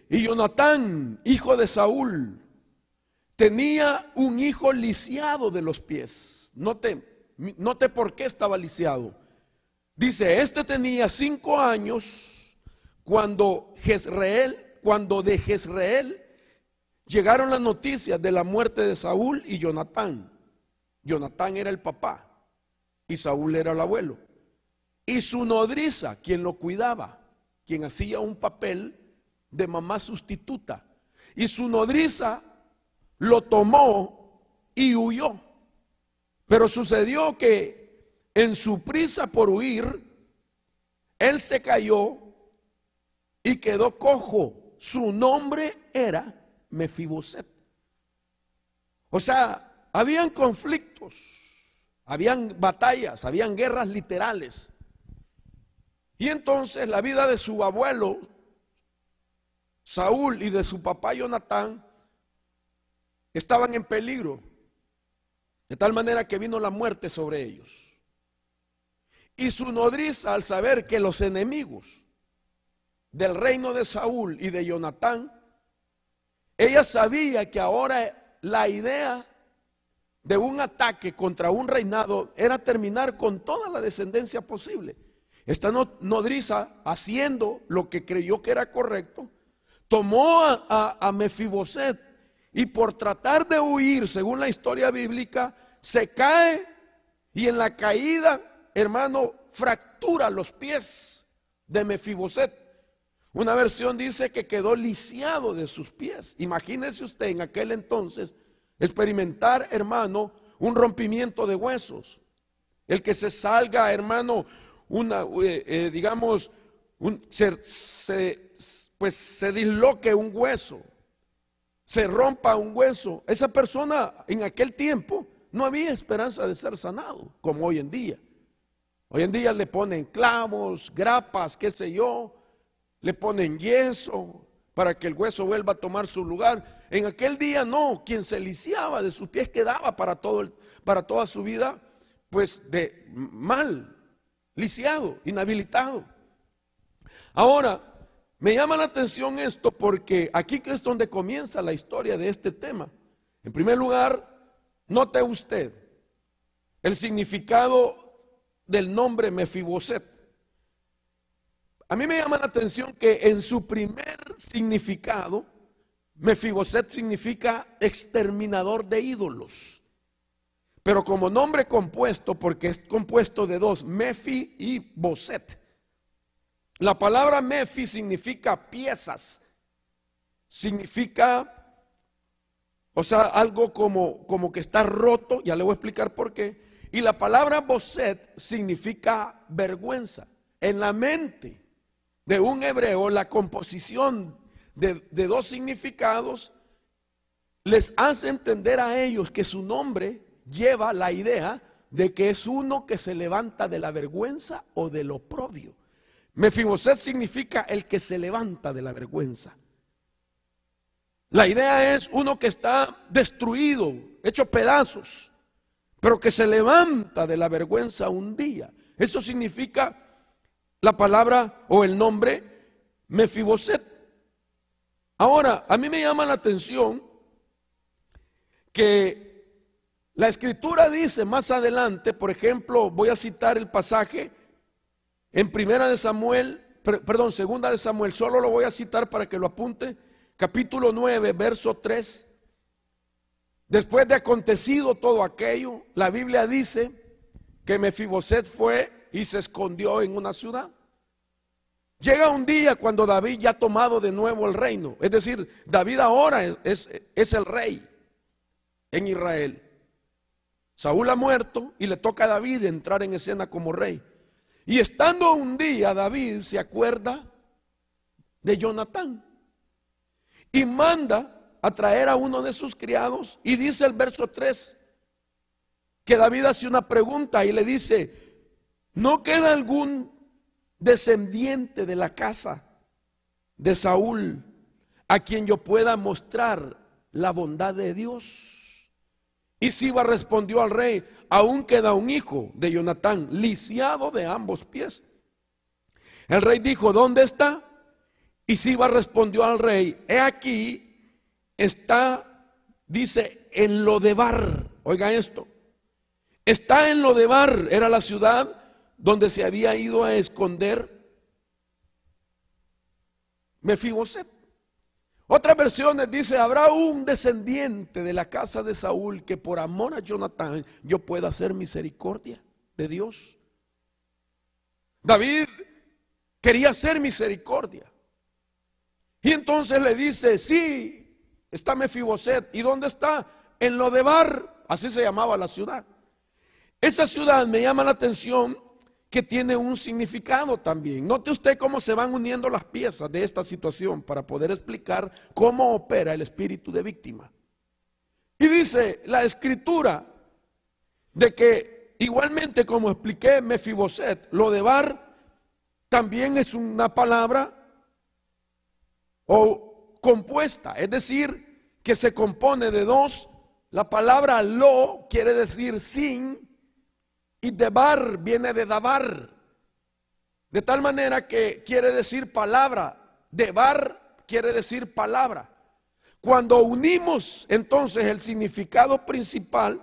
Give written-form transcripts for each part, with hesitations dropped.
y Jonatán, hijo de Saúl, tenía un hijo lisiado de los pies. Note por qué estaba lisiado. Dice, este tenía 5 años cuando de Jezreel llegaron las noticias de la muerte de Saúl y Jonatán. Jonatán era el papá y Saúl era el abuelo. Y su nodriza, quien lo cuidaba, quien hacía un papel de mamá sustituta. Y su nodriza lo tomó y huyó. Pero sucedió que en su prisa por huir, él se cayó y quedó cojo. Su nombre era Mefiboset. O sea, habían conflictos, habían batallas, habían guerras literales. Y entonces la vida de su abuelo Saúl y de su papá Jonatán estaban en peligro, de tal manera que vino la muerte sobre ellos. Y su nodriza, al saber que los enemigos del reino de Saúl y de Jonatán, ella sabía que ahora la idea de un ataque contra un reinado era terminar con toda la descendencia posible. Esta nodriza, haciendo lo que creyó que era correcto, tomó a Mefiboset y por tratar de huir, según la historia bíblica, se cae y en la caída, hermano, fractura los pies de Mefiboset. Una versión dice que quedó lisiado de sus pies. Imagínese usted en aquel entonces experimentar, hermano, un rompimiento de huesos. El que se salga, hermano, se disloque un hueso, se rompa un hueso. Esa persona en aquel tiempo no había esperanza de ser sanado como hoy en día. Hoy en día le ponen clavos, grapas, qué sé yo, le ponen yeso para que el hueso vuelva a tomar su lugar. En aquel día no, quien se lisiaba de sus pies quedaba para toda su vida pues de mal, lisiado, inhabilitado. Ahora, me llama la atención esto porque aquí es donde comienza la historia de este tema. En primer lugar, note usted el significado del nombre Mefiboset. A mí me llama la atención que en su primer significado, Mefiboset significa exterminador de ídolos. Pero como nombre compuesto, porque es compuesto de dos, Mefi y Boset. La palabra Mefi significa piezas, significa, o sea, algo como que está roto, ya le voy a explicar por qué. Y la palabra Boset significa vergüenza. En la mente de un hebreo, la composición de dos significados les hace entender a ellos que su nombre lleva la idea de que es uno que se levanta de la vergüenza o del oprobio. Mefiboset significa el que se levanta de la vergüenza. La idea es uno que está destruido, hecho pedazos, pero que se levanta de la vergüenza un día. Eso significa la palabra o el nombre Mefiboset. Ahora, a mí me llama la atención que la escritura dice más adelante, por ejemplo, voy a citar el pasaje en Segunda de Samuel, solo lo voy a citar para que lo apunte, capítulo 9, verso 3. Después de acontecido todo aquello, la Biblia dice que Mefiboset fue y se escondió en una ciudad. Llega un día cuando David ya ha tomado de nuevo el reino, es decir, David ahora es el rey en Israel. Saúl ha muerto y le toca a David entrar en escena como rey. Y estando un día, David se acuerda de Jonatán y manda a traer a uno de sus criados, y dice el verso 3 que David hace una pregunta y le dice: ¿no queda algún descendiente de la casa de Saúl a quien yo pueda mostrar la bondad de Dios? Y Siba respondió al rey: aún queda un hijo de Jonatán, lisiado de ambos pies. El rey dijo: ¿dónde está? Y Siba respondió al rey: he aquí, está, dice, en Lodebar. Oiga esto. Está en Lodebar, era la ciudad donde se había ido a esconder Mefiboset. Otras versiones dice: habrá un descendiente de la casa de Saúl que por amor a Jonatán yo pueda hacer misericordia de Dios. David quería hacer misericordia. Y entonces le dice: sí, está Mefiboset. ¿Y dónde está? En Lodebar, así se llamaba la ciudad. Esa ciudad me llama la atención que tiene un significado también. Note usted cómo se van uniendo las piezas de esta situación para poder explicar cómo opera el espíritu de víctima. Y dice la escritura de que igualmente, como expliqué, Mefiboset, Lodebar, también es una palabra o compuesta, es decir, que se compone de dos. La palabra lo quiere decir sin, y debar viene de dabar, de tal manera que quiere decir palabra. Debar quiere decir palabra. Cuando unimos entonces el significado principal,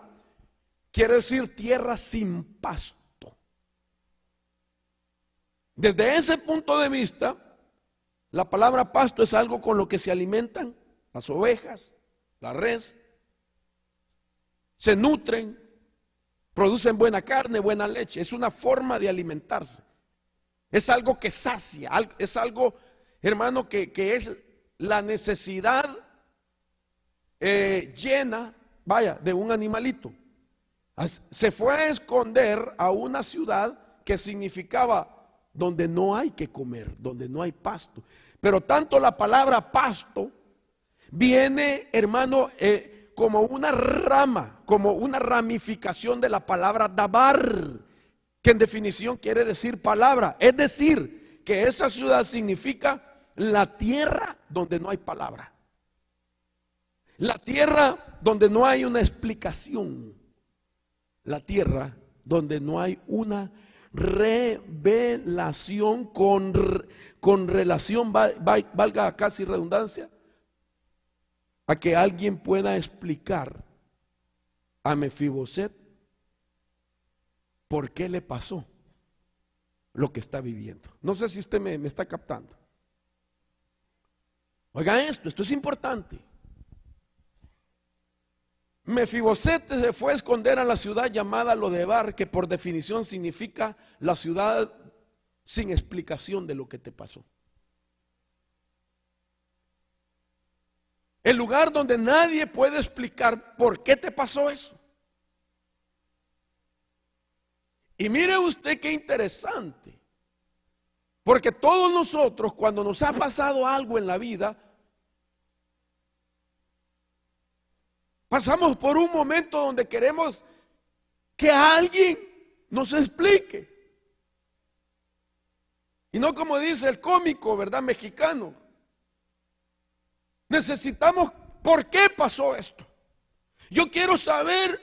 quiere decir tierra sin pasto. Desde ese punto de vista, la palabra pasto es algo con lo que se alimentan las ovejas, la res, se nutren, producen buena carne, buena leche. Es una forma de alimentarse. Es algo que sacia, es algo, hermano, que es la necesidad llena, vaya, de un animalito. Se fue a esconder a una ciudad que significaba donde no hay que comer, donde no hay pasto. Pero tanto la palabra pasto viene, hermano, como una rama, como una ramificación de la palabra dabar, que en definición quiere decir palabra. Es decir, que esa ciudad significa la tierra donde no hay palabra, la tierra donde no hay una explicación, la tierra donde no hay una revelación con relación, valga casi redundancia, a que alguien pueda explicar a Mefiboset por qué le pasó lo que está viviendo. No sé si usted me está captando. Oiga esto es importante. Mefiboset se fue a esconder a la ciudad llamada Lodebar, que por definición significa la ciudad sin explicación de lo que te pasó. El lugar donde nadie puede explicar por qué te pasó eso. Y mire usted qué interesante, porque todos nosotros, cuando nos ha pasado algo en la vida, pasamos por un momento donde queremos que alguien nos explique. Y no como dice el cómico, ¿verdad?, mexicano. Necesitamos, ¿por qué pasó esto? Yo quiero saber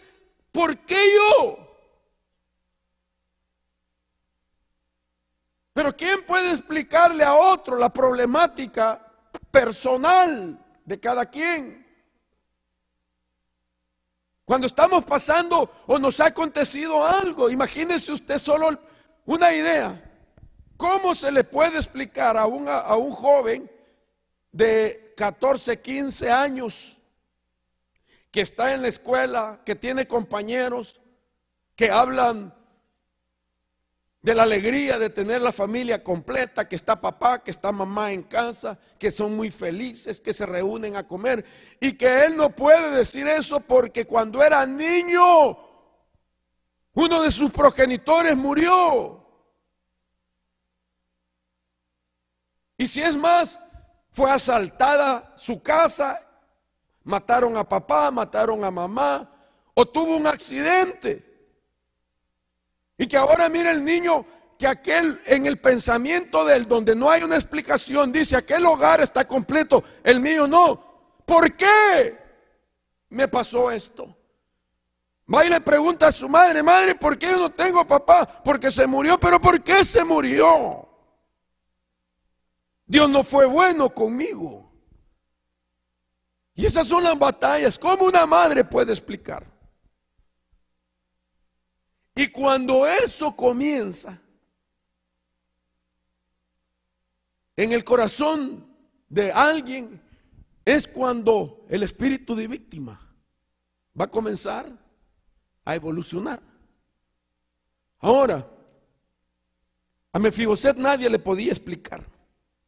por qué yo. Pero ¿quién puede explicarle a otro la problemática personal de cada quien? Cuando estamos pasando o nos ha acontecido algo, imagínese usted solo una idea. ¿Cómo se le puede explicar a un joven de 14, 15 años que está en la escuela, que tiene compañeros que hablan de la alegría de tener la familia completa, que está papá, que está mamá en casa, que son muy felices, que se reúnen a comer, y que él no puede decir eso porque cuando era niño uno de sus progenitores murió? Y si es más, fue asaltada su casa, mataron a papá, mataron a mamá, o tuvo un accidente. Y que ahora mire el niño, que aquel, en el pensamiento de él, donde no hay una explicación, dice: aquel hogar está completo, el mío no. ¿Por qué me pasó esto? Va y le pregunta a su madre: madre, ¿por qué yo no tengo papá? Porque se murió. ¿Pero por qué se murió? Dios no fue bueno conmigo. Y esas son las batallas. ¿Cómo una madre puede explicar? Y cuando eso comienza en el corazón de alguien, es cuando el espíritu de víctima va a comenzar a evolucionar. Ahora, a Mefiboset nadie le podía explicar,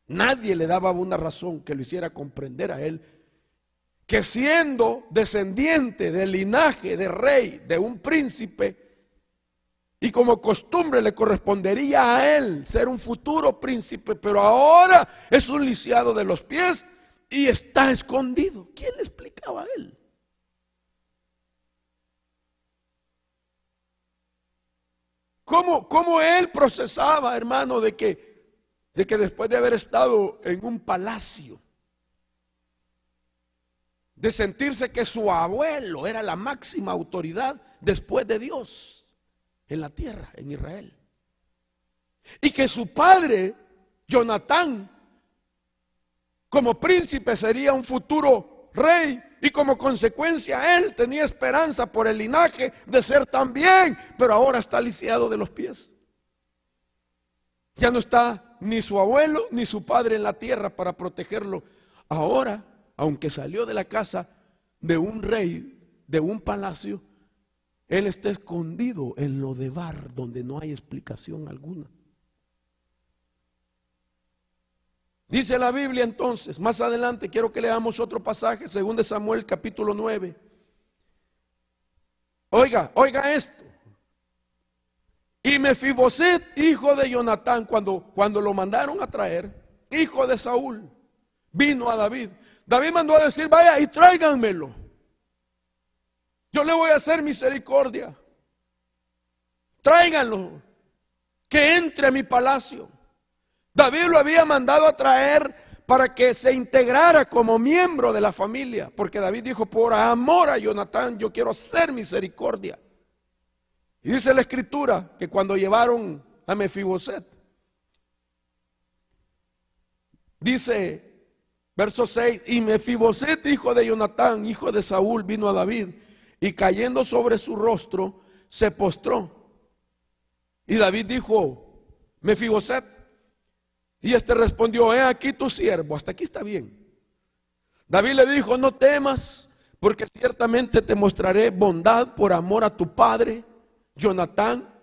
nadie le daba una razón que lo hiciera comprender a él que siendo descendiente del linaje de rey, de un príncipe, y como costumbre le correspondería a él ser un futuro príncipe, pero ahora es un lisiado de los pies y está escondido. ¿Quién le explicaba a él? ¿Cómo él procesaba, hermano, de que después de haber estado en un palacio, de sentirse que su abuelo era la máxima autoridad después de Dios en la tierra, en Israel, y que su padre, Jonatán, como príncipe sería un futuro rey, y como consecuencia él tenía esperanza por el linaje de ser también, pero ahora está lisiado de los pies? Ya no está ni su abuelo ni su padre en la tierra para protegerlo. Ahora, aunque salió de la casa de un rey, de un palacio, él está escondido en Lodebar, donde no hay explicación alguna. Dice la Biblia entonces, más adelante quiero que leamos otro pasaje, 2 Samuel capítulo 9. Oiga esto. Y Mefiboset, hijo de Jonatán, cuando lo mandaron a traer, hijo de Saúl, vino a David. David mandó a decir, vaya y tráiganmelo. Yo le voy a hacer misericordia. Tráiganlo, que entre a mi palacio. David lo había mandado a traer para que se integrara como miembro de la familia, porque David dijo, por amor a Jonatán yo quiero hacer misericordia. Y dice la escritura que cuando llevaron a Mefiboset, dice verso 6, y Mefiboset, hijo de Jonatán, hijo de Saúl, vino a David, y cayendo sobre su rostro, se postró. Y David dijo, Mefiboset, y este respondió, he aquí tu siervo. Hasta aquí está bien. David le dijo, no temas, porque ciertamente te mostraré bondad por amor a tu padre, Jonatán,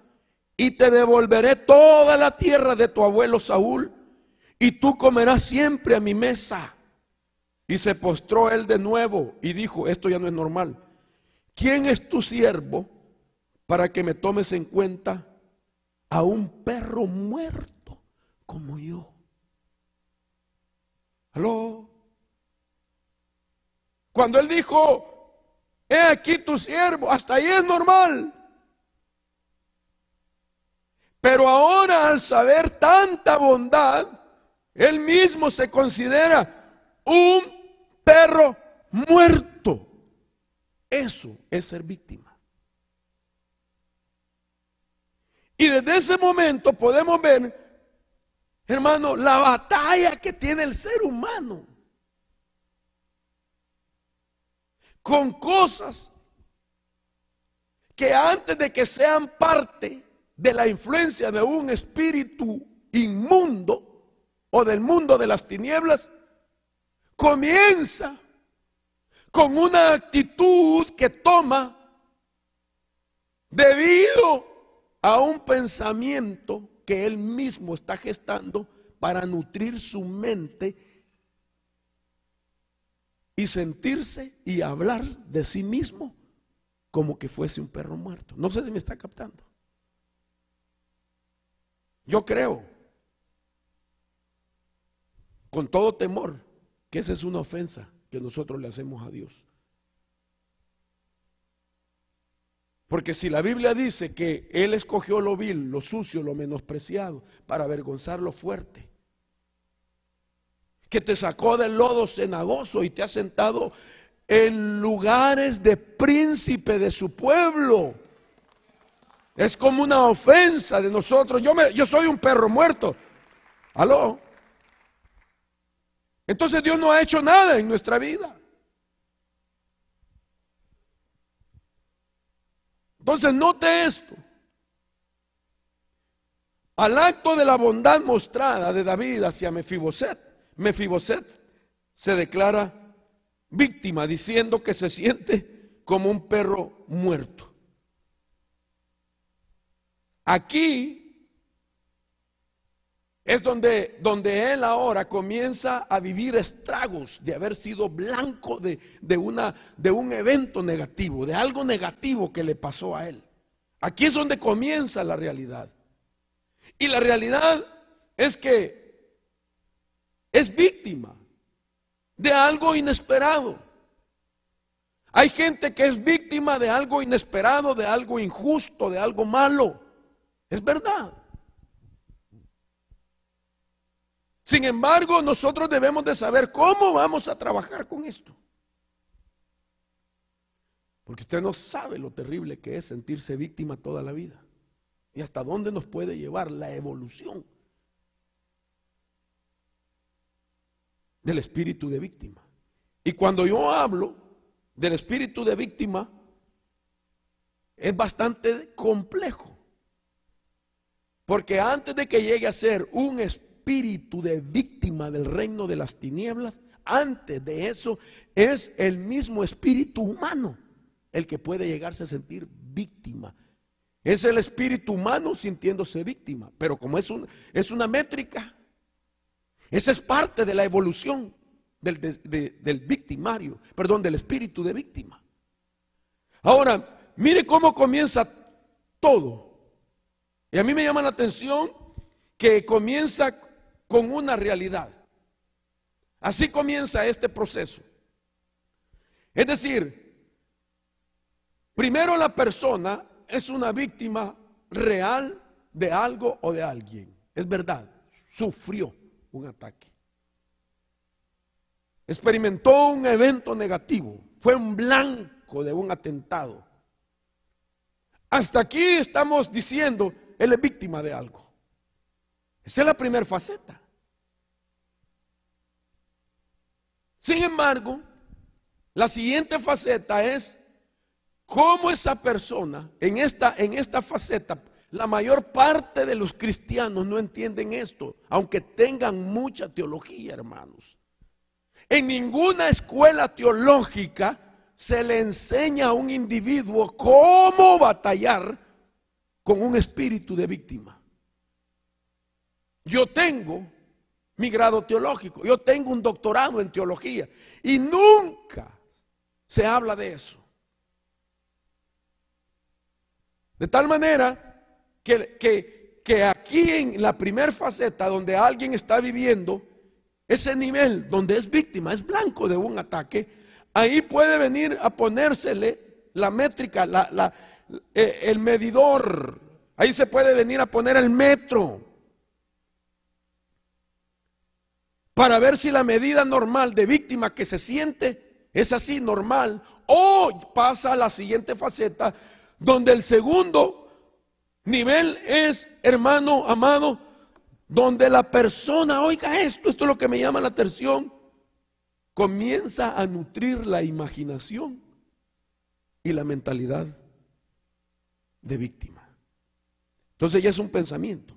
y te devolveré toda la tierra de tu abuelo Saúl, y tú comerás siempre a mi mesa. Y se postró él de nuevo y dijo, esto ya no es normal. ¿Quién es tu siervo para que me tomes en cuenta a un perro muerto como yo? ¿Aló? Cuando él dijo, he aquí tu siervo, hasta ahí es normal. Pero ahora, al saber tanta bondad, él mismo se considera un perro muerto. Eso es ser víctima. Y desde ese momento podemos ver, hermano, la batalla que tiene el ser humano con cosas que antes de que sean parte de la influencia de un espíritu inmundo o del mundo de las tinieblas, comienza con una actitud que toma debido a un pensamiento que él mismo está gestando para nutrir su mente y sentirse y hablar de sí mismo como que fuese un perro muerto. No sé si me está captando. Yo creo, con todo temor, que esa es una ofensa que nosotros le hacemos a Dios. Porque si la Biblia dice que Él escogió lo vil, lo sucio, lo menospreciado, para avergonzar lo fuerte, que te sacó del lodo cenagoso y te ha sentado en lugares de príncipe de su pueblo, es como una ofensa de nosotros. Yo soy un perro muerto. ¿Aló? Entonces Dios no ha hecho nada en nuestra vida. Entonces note esto. Al acto de la bondad mostrada de David hacia Mefiboset, Mefiboset se declara víctima, diciendo que se siente como un perro muerto. Aquí es donde él ahora comienza a vivir estragos de haber sido blanco de un evento negativo, de algo negativo que le pasó a él. Aquí es donde comienza la realidad. Y la realidad es que es víctima de algo inesperado. Hay gente que es víctima de algo inesperado, de algo injusto, de algo malo. Es verdad. Sin embargo, nosotros debemos de saber cómo vamos a trabajar con esto. Porque usted no sabe lo terrible que es sentirse víctima toda la vida. Y hasta dónde nos puede llevar la evolución del espíritu de víctima. Y cuando yo hablo del espíritu de víctima, es bastante complejo. Porque antes de que llegue a ser un espíritu de víctima del reino de las tinieblas, antes de eso es el mismo espíritu humano el que puede llegarse a sentir víctima. Es el espíritu humano sintiéndose víctima, pero como es una métrica, esa es parte de la evolución del victimario, perdón, del espíritu de víctima. Ahora, mire cómo comienza todo. Y a mí me llama la atención que comienza con una realidad. Así comienza este proceso. Es decir, primero la persona es una víctima real de algo o de alguien. Es verdad, sufrió un ataque. Experimentó un evento negativo. Fue un blanco de un atentado. Hasta aquí estamos diciendo, él es víctima de algo. Esa es la primera faceta. Sin embargo, la siguiente faceta es cómo esa persona, en esta faceta, la mayor parte de los cristianos no entienden esto, aunque tengan mucha teología, hermanos. En ninguna escuela teológica se le enseña a un individuo cómo batallar con un espíritu de víctima. Yo tengo mi grado teológico, yo tengo un doctorado en teología y nunca se habla de eso. De tal manera que aquí en la primera faceta donde alguien está viviendo ese nivel donde es víctima, es blanco de un ataque, ahí puede venir a ponérsele la métrica, el medidor, ahí se puede venir a poner el metro para ver si la medida normal de víctima que se siente es así normal o pasa a la siguiente faceta donde el segundo nivel es, hermano amado, donde la persona, oiga esto es lo que me llama la atención, comienza a nutrir la imaginación y la mentalidad de víctima. Entonces ya es un pensamiento.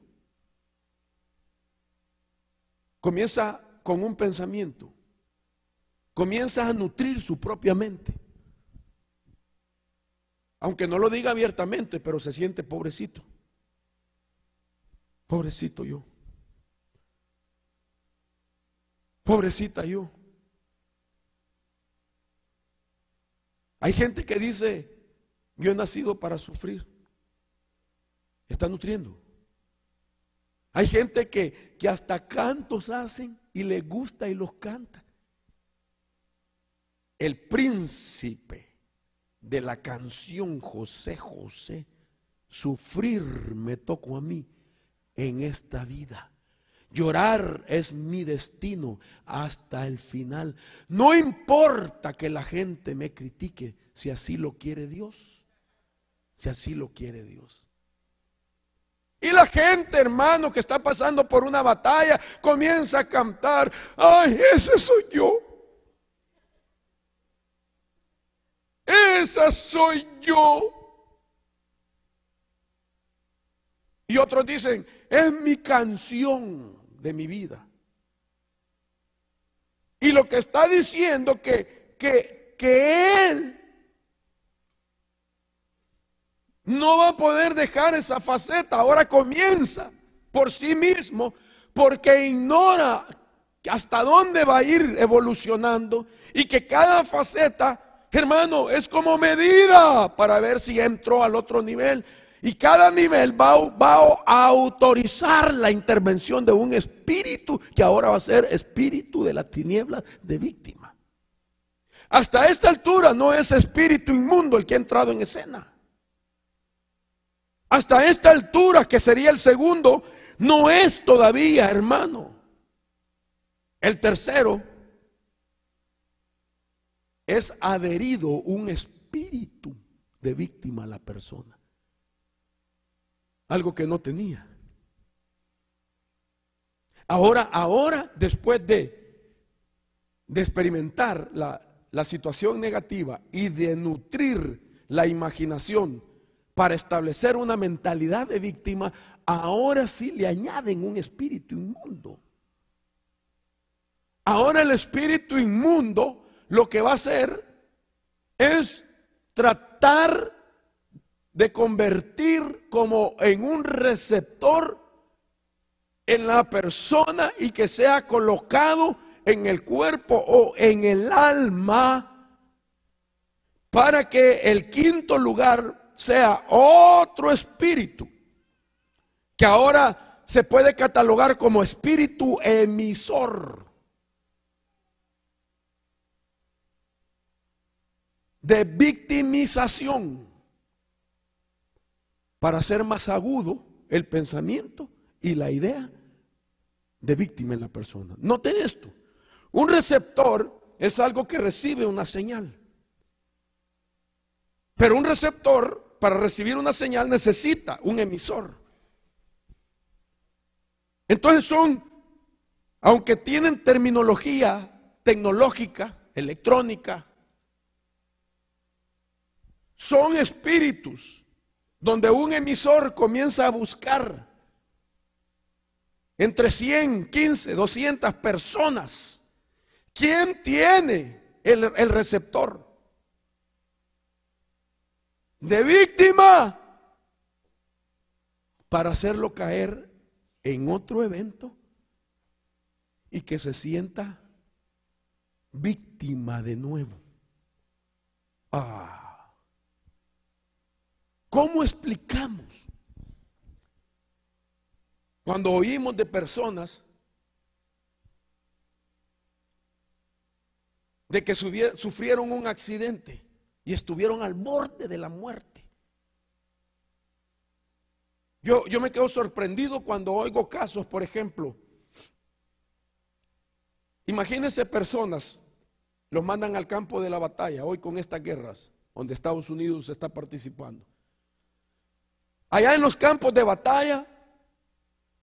Comienza con un pensamiento. Comienza a nutrir su propia mente. Aunque no lo diga abiertamente, pero se siente pobrecito. Pobrecito yo. Pobrecita yo. Hay gente que dice, yo he nacido para sufrir. Está nutriendo. Hay gente que hasta cantos hacen y les gusta y los canta. El príncipe de la canción José José, sufrir me tocó a mí en esta vida. Llorar es mi destino hasta el final. No importa que la gente me critique, si así lo quiere Dios. Si así lo quiere Dios. Y la gente, hermano, que está pasando por una batalla, comienza a cantar: ay, ese soy yo. Esa soy yo. Y otros dicen: es mi canción de mi vida. Y lo que está diciendo que él no va a poder dejar esa faceta. Ahora comienza por sí mismo, porque ignora hasta dónde va a ir evolucionando, y que cada faceta, hermano, es como medida para ver si entró al otro nivel. Y cada nivel va a autorizar la intervención de un espíritu que ahora va a ser espíritu de la tiniebla de víctima. Hasta esta altura no es espíritu inmundo el que ha entrado en escena. Hasta esta altura, que sería el segundo, no es todavía, hermano. El tercero es adherido un espíritu de víctima a la persona. Algo que no tenía. Ahora, después de experimentar la situación negativa y de nutrir la imaginación para establecer una mentalidad de víctima, ahora sí le añaden un espíritu inmundo. Ahora el espíritu inmundo lo que va a hacer es tratar de convertir como en un receptor en la persona, y que sea colocado en el cuerpo o en el alma, para que el quinto lugar sea otro espíritu, que ahora se puede catalogar como espíritu emisor, de victimización, para hacer más agudo el pensamiento y la idea de víctima en la persona. Note esto: un receptor es algo que recibe una señal, pero un receptor, para recibir una señal, necesita un emisor. Entonces aunque tienen terminología tecnológica, electrónica, son espíritus donde un emisor comienza a buscar entre 100, 15, 200 personas. ¿Quién tiene el receptor de víctima para hacerlo caer en otro evento y que se sienta víctima de nuevo? ¿Cómo explicamos cuando oímos de personas de que sufrieron un accidente y estuvieron al borde de la muerte? Yo me quedo sorprendido cuando oigo casos, por ejemplo, imagínense personas, los mandan al campo de la batalla hoy con estas guerras donde Estados Unidos está participando. Allá en los campos de batalla